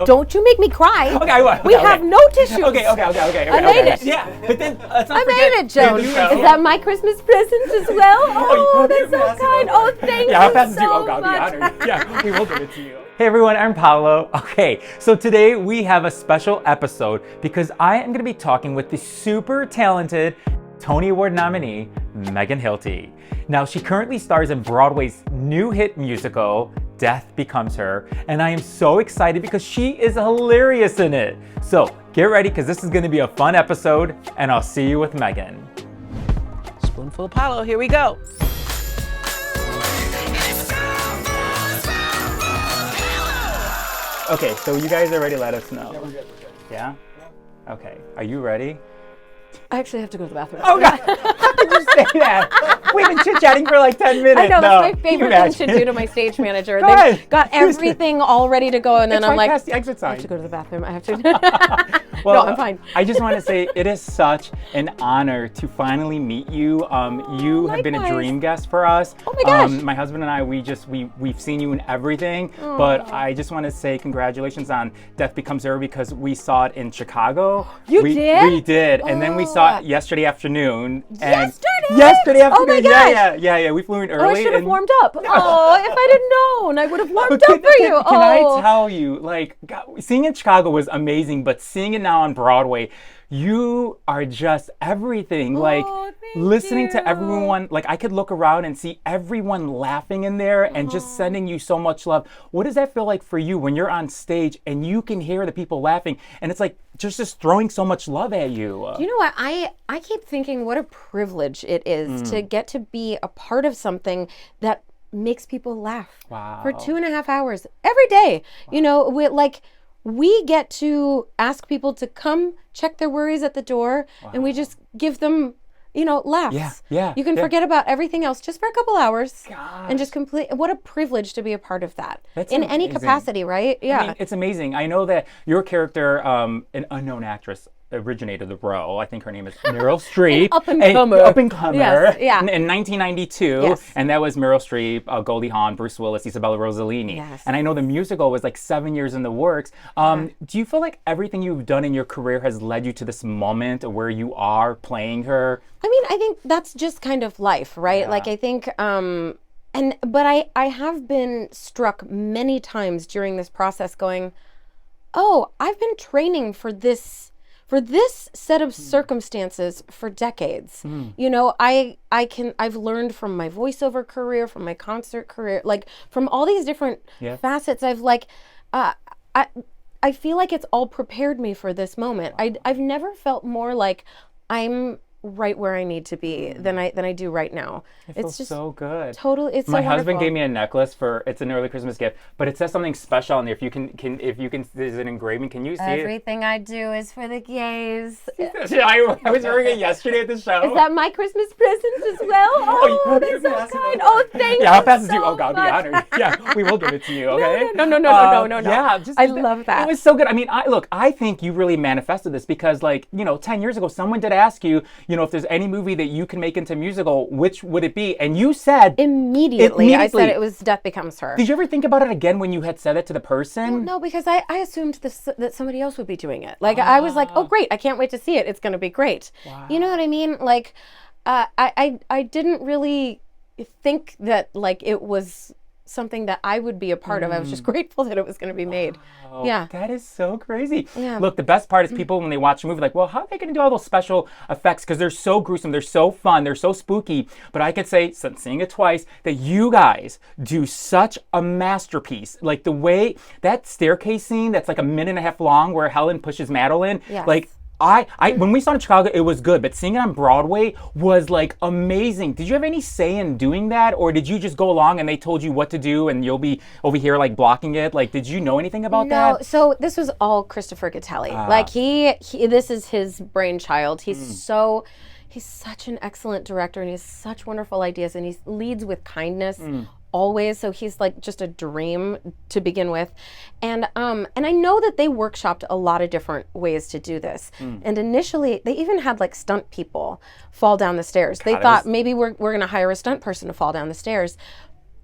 Don't you make me cry. Okay, I will. We have no tissues. Okay. I made it. Yeah, but then let's not I forget. made it, Joan. Is that my Christmas present as well? Oh, that's so kind. Oh, thank Yeah, I'll you pass it to you. so Oh, God, much. be honored. Yeah, we will give it to you. Hey everyone, I'm Paolo. Okay, so today we have a special episode because I am going to be talking with the super talented Tony Award nominee, Megan Hilty. Now, she currently stars in Broadway's new hit musical, Death Becomes Her, and I am so excited because she is hilarious in it. So get ready because this is going to be a fun episode, and I'll see you with Megan. Spoonful of Paolo, here we go. Okay, so you guys are ready, let us know. Yeah, we're good. Yeah? Okay, are you ready? I actually have to go to the bathroom. Oh God, how could you say that? We've been chit-chatting for like 10 minutes. I know, No, that's my favorite thing to do to my stage manager. Go They've ahead. got everything all ready to go, and then It's I'm right like, past the exit I sign. have to go to the bathroom. I have to. Well, no, I'm fine. I just want to say it is such an honor to finally meet you. You have been a likewise. dream guest for us. Oh my gosh. My husband and I, we've seen you in everything. But I just want to say congratulations on Death Becomes Her because we saw it in Chicago. You we, did? We did, and then we saw it yesterday afternoon. And Oh Yesterday afternoon. my gosh. Yeah. We flew in early. Oh, I should have and- warmed up. Oh, if I didn't known, I would have warmed But up for you. Can I tell you, like, God, seeing in Chicago was amazing, but seeing it now on Broadway, you are just everything. Like, thank listening you. to everyone, like, I could look around and see everyone laughing in there and just sending you so much love. What does that feel like for you when you're on stage and you can hear the people laughing and it's like just throwing so much love at you? You know what? I keep thinking what a privilege it is to get to be a part of something that makes people laugh for 2.5 hours every day. You know, we get to ask people to come check their worries at the door, and we just give them, laughs. Yeah. You can forget about everything else just for a couple hours Gosh. and just complete. What a privilege to be a part of that That's in any amazing. capacity, right? Yeah. I mean, it's amazing. I know that your character, an unknown actress, originated the role. I think her name is Meryl Streep. Up-and-comer. Up-and-comer. Yes, yeah. In 1992. Yes. And that was Meryl Streep, Goldie Hawn, Bruce Willis, Isabella Rossellini. Yes. And I know the musical was like 7 years in the works. Do you feel like everything you've done in your career has led you to this moment where you are playing her? I mean, I think that's just kind of life, right? Yeah. Like, I think, but I have been struck many times during this process going, oh, I've been training for this set of circumstances for decades. You know, I've learned from my voiceover career, from my concert career, like from all these different facets. I've I feel like it's all prepared me for this moment. I've never felt more like I'm right where I need to be than I do right now. It's just so good. Totally, it's My so husband wonderful. gave me a necklace it's an early Christmas gift, but it says something special on there. If you can, there's an engraving. Can you see it? Everything I do is for the gays. I was wearing it yesterday at the show. Is that my Christmas present as well? Oh, that's so kind. Oh, thank you. Yeah, I'll pass it to you. so Oh God, be much. honored. Yeah, we will give it to you. Okay. No. Yeah, I love that. It was so good. I mean, I think you really manifested this because, 10 years ago, someone did ask you, if there's any movie that you can make into musical, which would it be? And you said Immediately. I said it was Death Becomes Her. Did you ever think about it again when you had said it to the person? No, because I assumed that somebody else would be doing it. Like, I was like, oh, great. I can't wait to see it. It's going to be great. Wow. You know what I mean? Like, I didn't really think that, like, it was something that I would be a part of. I was just grateful that it was going to be made. Oh, Yeah. That is so crazy. Yeah. Look, the best part is people, when they watch a movie, like, well, how are they going to do all those special effects? Because they're so gruesome, they're so fun, they're so spooky. But I could say, since seeing it twice, that you guys do such a masterpiece. Like the way that staircase scene that's like a minute and a half long where Helen pushes Madeline, Yes. like, when we saw it in Chicago, it was good, but seeing it on Broadway was like amazing. Did you have any say in doing that, or did you just go along and they told you what to do and you'll be over here like blocking it? Like, did you know anything about that? No, so this was all Christopher Gattelli. Like he this is his brainchild. He's such an excellent director and he has such wonderful ideas and he leads with kindness. Always, so he's like just a dream to begin with, and I know that they workshopped a lot of different ways to do this. And initially, they even had like stunt people fall down the stairs. They thought maybe we're going to hire a stunt person to fall down the stairs.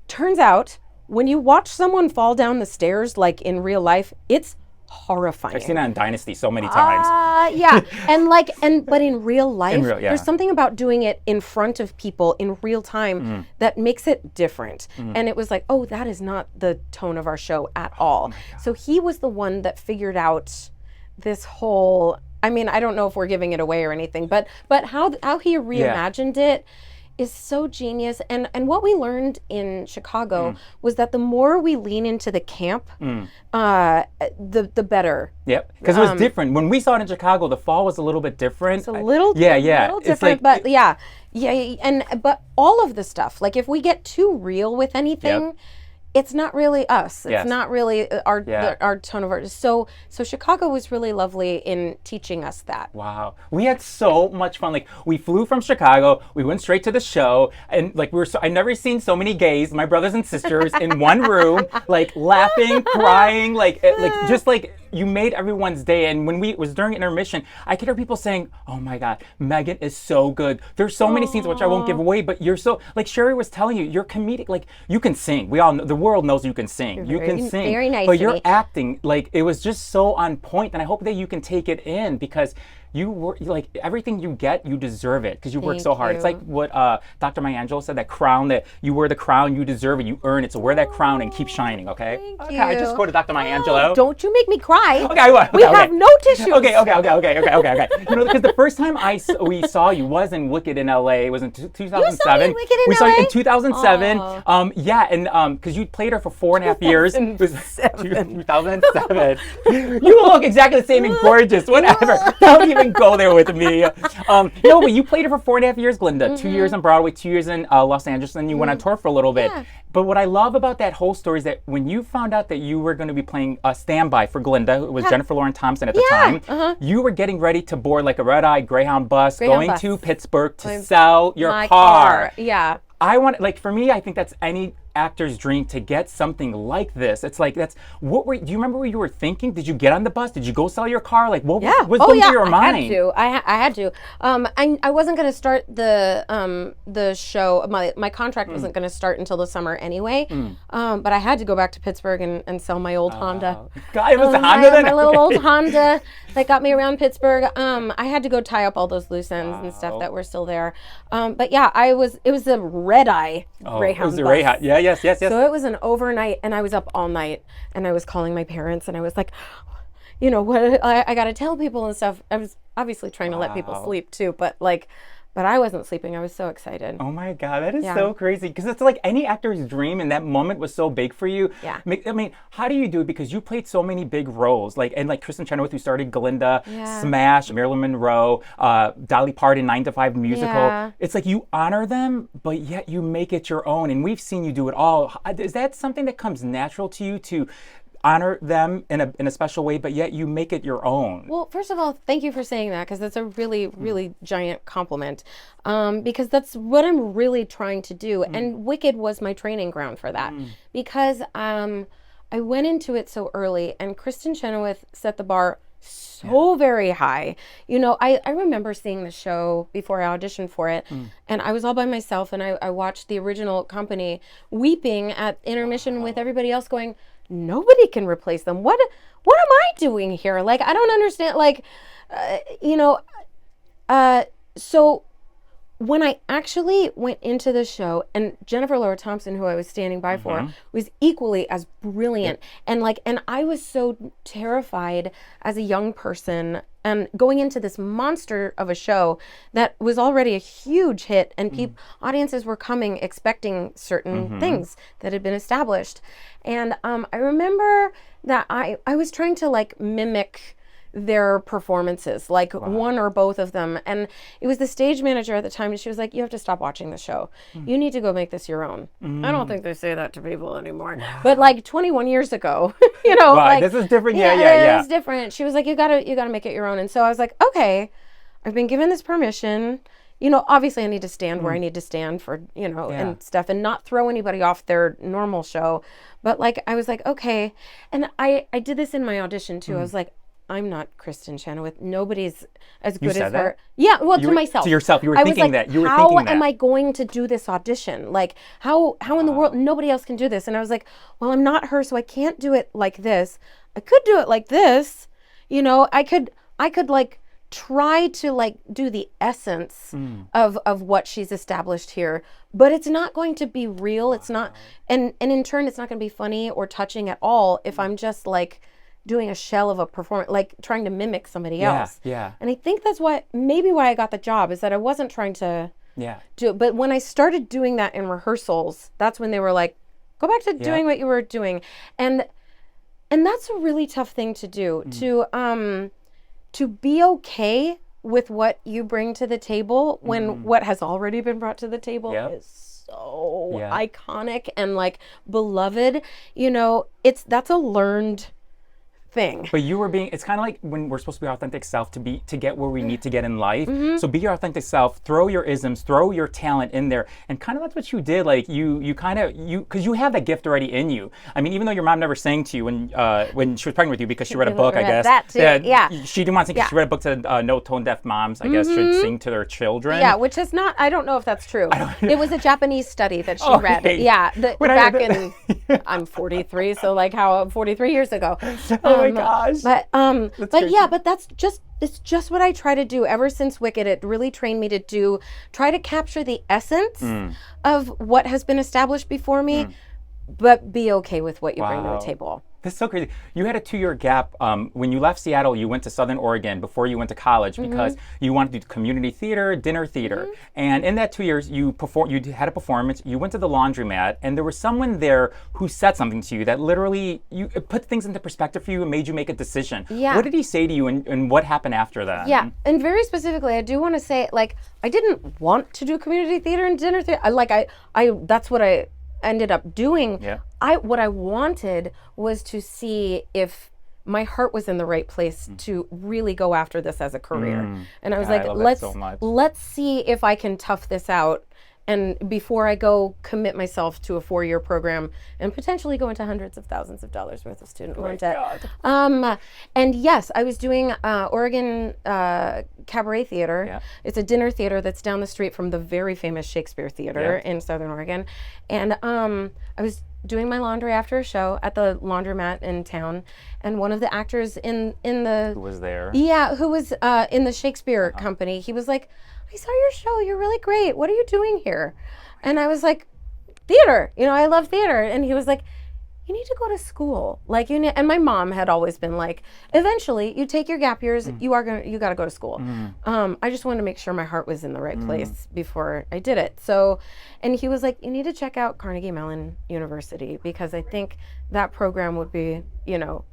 Turns out, when you watch someone fall down the stairs, like in real life, it's horrifying. I've seen it on Dynasty so many times. Yeah, but in real life, there's something about doing it in front of people in real time that makes it different. And it was like, oh, that is not the tone of our show at all. So he was the one that figured out this whole, I mean, I don't know if we're giving it away or anything, but how he reimagined it is so genius. And what we learned in Chicago was that the more we lean into the camp, the better. Yep, because it was different. When we saw it in Chicago, the fall was a little bit different. It's a little different, but but all of the stuff, like if we get too real with anything, it's not really us. It's not really our tone of art. So Chicago was really lovely in teaching us that. Wow, we had so much fun. Like we flew from Chicago, we went straight to the show, and like I've never seen so many gays, my brothers and sisters, in one room, like laughing, crying, like just like. You made everyone's day, and when it was during intermission, I could hear people saying, "Oh my God, Megan is so good." There's so many scenes which I won't give away, but you're so, like Sherry was telling you, you're comedic. Like you can sing. We all know, the world knows you can sing. You can sing. Very nice. But you're acting, like it was just so on point, and I hope that you can take it in because you were like everything you get, you deserve it because you work so hard. It's like what Dr. Maya Angelou said, that crown that you wear the crown, you deserve it, you earn it. So wear that crown and keep shining, okay? Thank Okay, you. I just quoted Dr. Maya Angelou. Don't you make me cry. Okay, we have no tissues. Okay. You know, because the first time we saw you was in Wicked in LA. It was in 2007. You saw me in Wicked in we LA? saw you in 2007. And because you played her for 4.5 years. It was 2007. You look exactly the same and gorgeous. Whatever. Don't even go there with me. No, but you played her for 4.5 years, Glinda. 2 years on Broadway, 2 years in Los Angeles, and you went on tour for a little bit. But what I love about that whole story is that when you found out that you were going to be playing a standby for Glinda, it was Jennifer Lauren Thompson at the time, you were getting ready to board like a red-eye Greyhound bus, going to Pittsburgh to sell your car. Yeah. I want, like, for me, I think that's any actor's dream to get something like this. It's like, do you remember what you were thinking? Did you get on the bus? Did you go sell your car? Like, what was going through your mind? I had to. I wasn't going to start the show. My contract wasn't going to start until the summer anyway. But I had to go back to Pittsburgh and sell my old Honda. God, it was a Honda then? My little old Honda that got me around Pittsburgh. I had to go tie up all those loose ends and stuff that were still there. But yeah, it was a red-eye Greyhound bus. It was a Greyhound. Yeah, yes. So it was an overnight, and I was up all night, and I was calling my parents, and I was like, you know, what I got to tell people and stuff. I was obviously trying to let people sleep too, but I wasn't sleeping. I was so excited. Oh my God, that is so crazy. Because it's like any actor's dream, and that moment was so big for you. Yeah. I mean, how do you do it? Because you played so many big roles. Like Kristen Chenoweth, who started Glinda, Smash, Marilyn Monroe, Dolly Parton, 9 to 5 musical. Yeah. It's like you honor them, but yet you make it your own. And we've seen you do it all. Is that something that comes natural to you, to honor them in a special way, but yet you make it your own? Well, first of all, thank you for saying that, because that's a really, really giant compliment, because that's what I'm really trying to do. And Wicked was my training ground for that, because I went into it so early, and Kristen Chenoweth set the bar so very high. You know, I remember seeing the show before I auditioned for it, and I was all by myself, and I watched the original company weeping at intermission with everybody else going, nobody can replace them. What am I doing here? Like, I don't understand. Like, so when I actually went into the show, and Jennifer Lauren Thompson, who I was standing by for, was equally as brilliant. And I was so terrified as a young person, going into this monster of a show that was already a huge hit, and audiences were coming expecting certain things that had been established. And I remember that I was trying to like mimic their performances, like one or both of them. And it was the stage manager at the time, and she was like, you have to stop watching the show. You need to go make this your own. I don't think they say that to people anymore. But like 21 years ago, you know, like, this is different. Yeah. It was different. She was like, you gotta make it your own. And so I was like, okay, I've been given this permission. You know, obviously I need to stand where I need to stand for, you know, and stuff, and not throw anybody off their normal show. But like, I was like, okay. And I did this in my audition too. I was like, I'm not Kristen Chenoweth. Nobody's as good said as her. that? Yeah, well, to were- myself. to yourself. You were I was thinking like, that. You were how thinking that. am I going to do this audition? Like, how in the world, nobody else can do this? And I was like, well, I'm not her, so I can't do it like this. I could do it like this. You know, I could like try to like do the essence of what she's established here, but it's not going to be real. It's not, and in turn, it's not going to be funny or touching at all if I'm just like doing a shell of a performance, like trying to mimic somebody else. Yeah. And I think that's maybe why I got the job, is that I wasn't trying to do it. But when I started doing that in rehearsals, that's when they were like, go back to doing what you were doing. And that's a really tough thing to do, to be okay with what you bring to the table when what has already been brought to the table is so iconic and like beloved. You know, that's a learned thing. But you were it's kind of like when we're supposed to be our authentic self to get where we need to get in life. So be your authentic self, throw your isms, throw your talent in there. And kind of that's what you did. Like because you have that gift already in you. I mean, even though your mom never sang to you when she was pregnant with you because she read a book, I guess. That too. Yeah. She didn't want to sing. She read a book to no tone deaf moms, I guess, should sing to their children. Yeah, which is not, I don't know if that's true. It was a Japanese study that she read. Yeah. I'm 43, so like 43 years ago. Oh my gosh. But it's just what I try to do ever since Wicked. It really trained me to try to capture the essence of what has been established before me, but be okay with what you bring to the table. That's so crazy. You had a 2-year gap. When you left Seattle, you went to Southern Oregon before you went to college because you wanted to do community theater, dinner theater. And in that 2 years, you had a performance, you went to the laundromat, and there was someone there who said something to you that literally it put things into perspective for you and made you make a decision. Yeah. What did he say to you and what happened after that? Yeah, and very specifically, I do want to say, like, I didn't want to do community theater and dinner theater. That's what I ended up doing. Yeah. What I wanted was to see if my heart was in the right place to really go after this as a career. And I was let's see if I can tough this out, and before I go commit myself to a 4-year program and potentially go into hundreds of thousands of dollars worth of student loan debt. And yes, I was doing Oregon Cabaret Theater. Yeah. It's a dinner theater that's down the street from the very famous Shakespeare Theater in Southern Oregon. And I was doing my laundry after a show at the laundromat in town, and one of the actors in the Who was there? Yeah, who was in the Shakespeare company, he was like, I saw your show, you're really great. What are you doing here? And I was like, theater. You know, I love theater. And he was like, you need to go to school. Like, and my mom had always been like, eventually you take your gap years, you got to go to school. I just wanted to make sure my heart was in the right place before I did it. So, and he was like, you need to check out Carnegie Mellon University, because I think that program would be,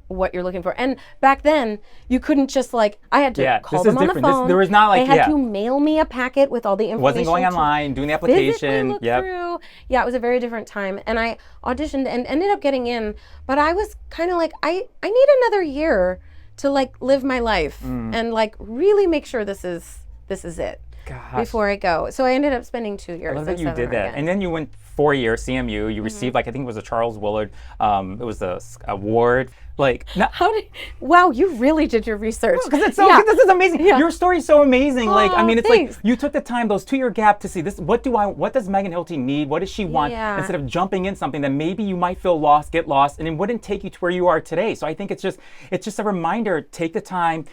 what you're looking for. And back then you couldn't just like, I had to call them on the phone. There was not like, they had to mail me a packet with all the information. Wasn't going online, doing the application. Look through. Yeah, it was a very different time. And I auditioned and ended up getting in, but I was kind of like, I need another year to like live my life and like really make sure this is it. Gosh. Before I go. So I ended up spending 2 years. I love that you did that. And then you went 4 years, CMU. You received, like, I think it was a Charles Willard, it was the award. Like, wow, you really did your research. Because it's so, this is amazing. Yeah. Your story's so amazing. Like, I mean, it's like, you took the time, those 2-year gap to see this, what does Megan Hilty need? What does she want? Instead of jumping in something that maybe you might feel lost, get lost, and it wouldn't take you to where you are today. So I think it's just a reminder, take the time.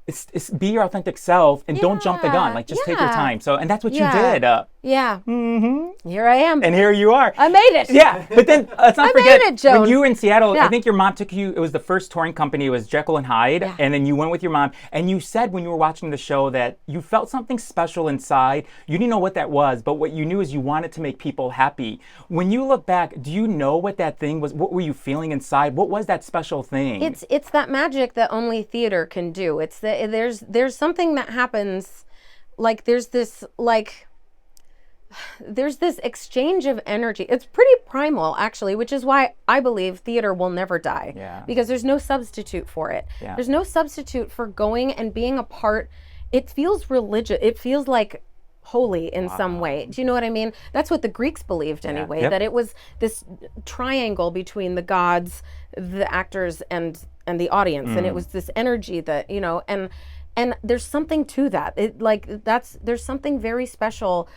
It's be your authentic self and don't jump the gun. Like, just take your time. So, and that's what you did. Here I am. And here you are. I made it. Yeah. But then let's not forget, made it, Joan. when you were in Seattle, I think your mom took you, it was the first touring company, it was Jekyll and Hyde. Yeah. And then you went with your mom. And you said when you were watching the show that you felt something special inside. You didn't know what that was, but what you knew is you wanted to make people happy. When you look back, do you know what that thing was? What were you feeling inside? What was that special thing? It's that magic that only theater can do. It's there's something that happens, like there's this exchange of energy. It's pretty primal, actually, which is why I believe theater will never die. Yeah. Because there's no substitute for it. Yeah. There's no substitute for going and being a part. It feels religious. It feels like holy in some way. Do you know what I mean? That's what the Greeks believed anyway, that it was this triangle between the gods, the actors, and the audience, and it was this energy that, you know, and there's something to that. There's something very special.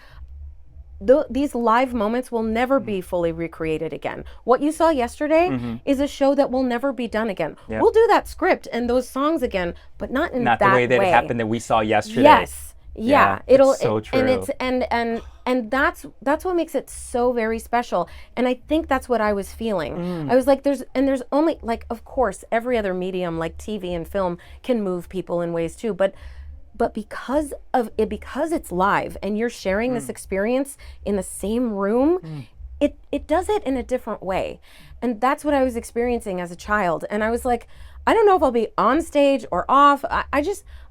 These live moments will never be fully recreated again. What you saw yesterday is a show that will never be done again. We'll do that script and those songs again, but not in that way. Not the way that it happened that we saw yesterday. Yes. Yeah, it's so true. And that's what makes it so very special. And I think that's what I was feeling. I was like, there's only, like, of course, every other medium like TV and film can move people in ways too, but because it's live and you're sharing this experience in the same room, it does it in a different way. And that's what I was experiencing as a child. And I was like, I don't know if I'll be on stage or off. I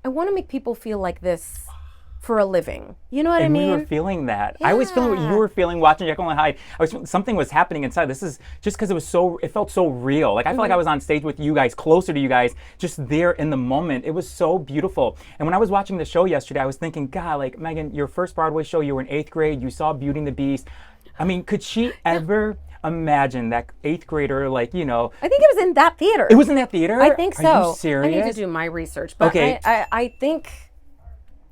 want to make people feel like this for a living. You know what I mean? We were feeling that. I was feeling what you were feeling watching Jekyll and Hyde. Something was happening inside. This is just because it felt so real. Like I felt like I was on stage with you guys, closer to you guys, just there in the moment. It was so beautiful. And when I was watching the show yesterday, I was thinking, God, like, Megan, your first Broadway show, you were in 8th grade, you saw Beauty and the Beast. I mean, could she ever imagine that 8th grader, like, you know? I think it was in that theater. It was in that theater? I think so. Are you serious? I need to do my research, but okay. I think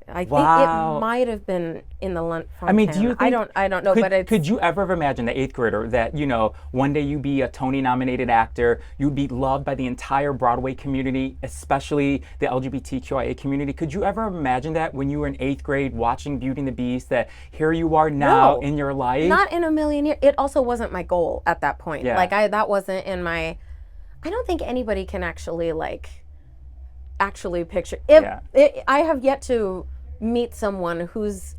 it might have been in the London. I mean, do you think, I don't know, but could you ever have imagined the 8th grader that, you know, one day you'd be a Tony-nominated actor, you'd be loved by the entire Broadway community, especially the LGBTQIA community? Could you ever imagine that when you were in 8th grade watching Beauty and the Beast, that here you are now in your life? Not in a million years. It also wasn't my goal at that point. Yeah. Like that wasn't in my. I don't think anybody can actually picture. I have yet to meet someone who's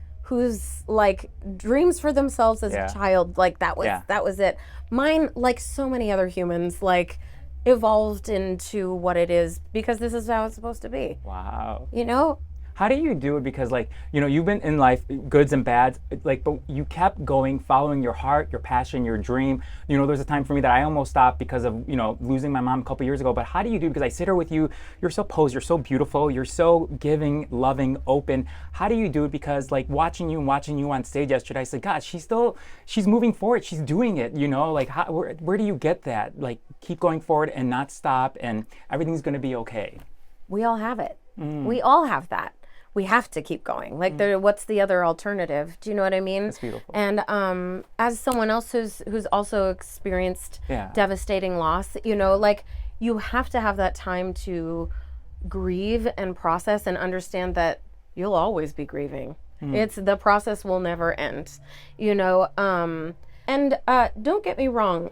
like dreams for themselves as a child, like that was it. Mine, like so many other humans, like evolved into what it is because this is how it's supposed to be. Wow. You know? How do you do it? Because, like, you know, you've been in life, goods and bads, like, but you kept going, following your heart, your passion, your dream. You know, there's a time for me that I almost stopped because of, you know, losing my mom a couple years ago. But how do you do? Because I sit here with you, you're so posed, you're so beautiful, you're so giving, loving, open. How do you do it? Because, like, watching you on stage yesterday, I said, God, she's moving forward, she's doing it, you know? Like, where do you get that? Like, keep going forward and not stop, and everything's going to be okay. We all have it. We all have that. We have to keep going. Like, what's the other alternative? Do you know what I mean? That's beautiful. And as someone else who's also experienced devastating loss, you know, like, you have to have that time to grieve and process and understand that you'll always be grieving. The process will never end, you know. And don't get me wrong.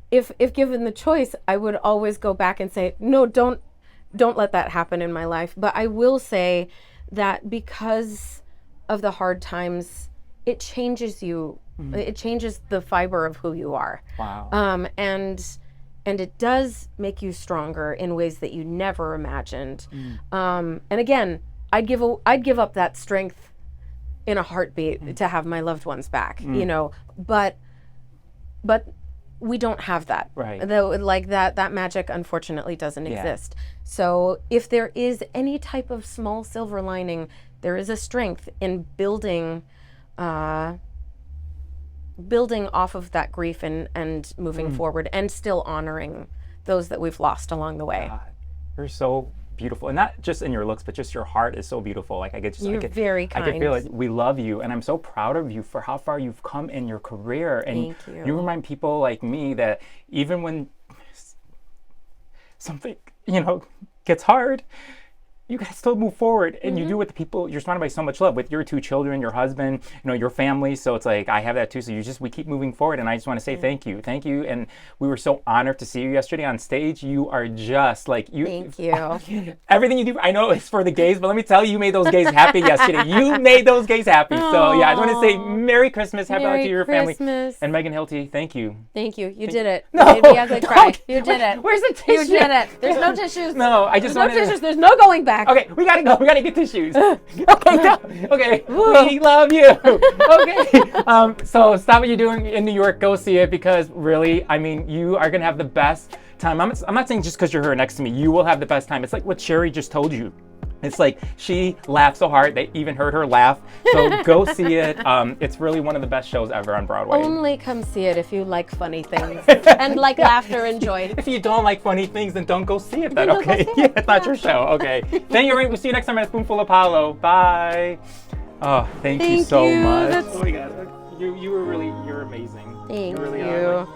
If given the choice, I would always go back and say, no, don't let that happen in my life. But I will say that because of the hard times, it changes you. It changes the fiber of who you are. Wow. And it does make you stronger in ways that you never imagined. And again, I'd give up that strength in a heartbeat to have my loved ones back, you know, but we don't have that. Right. Though, like that magic unfortunately doesn't exist. So if there is any type of small silver lining, there is a strength in building off of that grief and moving forward and still honoring those that we've lost along the way. God, you're so beautiful, and not just in your looks, but just your heart is so beautiful. Like You're very kind. I can feel it. We love you, and I'm so proud of you for how far you've come in your career. And Thank you. You remind people like me that even when something, you know, gets hard, you gotta still move forward, and you do it with the people you're surrounded by so much love, with your 2 children, your husband, you know, your family. So it's like I have that too. So we keep moving forward, and I just want to say thank you. And we were so honored to see you yesterday on stage. You are just like you. Thank you. Everything you do, I know it's for the gays, but let me tell you, you made those gays happy yesterday. You made those gays happy. So yeah, I just want to say Merry Christmas, happy holiday to your family. And Megan Hilty, thank you. Thank you. You did it. No. You made me ugly cry. You did it. Where's the tissue? You did it. There's no tissues. No, I just There's no tissues. There's no going back. Okay, we gotta go. We gotta get tissues. Okay, no. Okay, we love you. Okay, so stop what you're doing in New York. Go see it, because really, I mean, you are gonna have the best time. I'm not saying just because you're here next to me, you will have the best time. It's like what Sherry just told you. It's like she laughed so hard they even heard her laugh. So go see it. It's really one of the best shows ever on Broadway. Only come see it if you like funny things and like laughter and joy. If you don't like funny things, then don't go see it then, Then don't go okay? see Yeah, it. it's not your show. Okay. Thank you. We'll see you next time at Spoonful of Apollo. Bye. Oh, thank you so much. That's- Oh my God. You were really, you're amazing. Thank really you. are, like,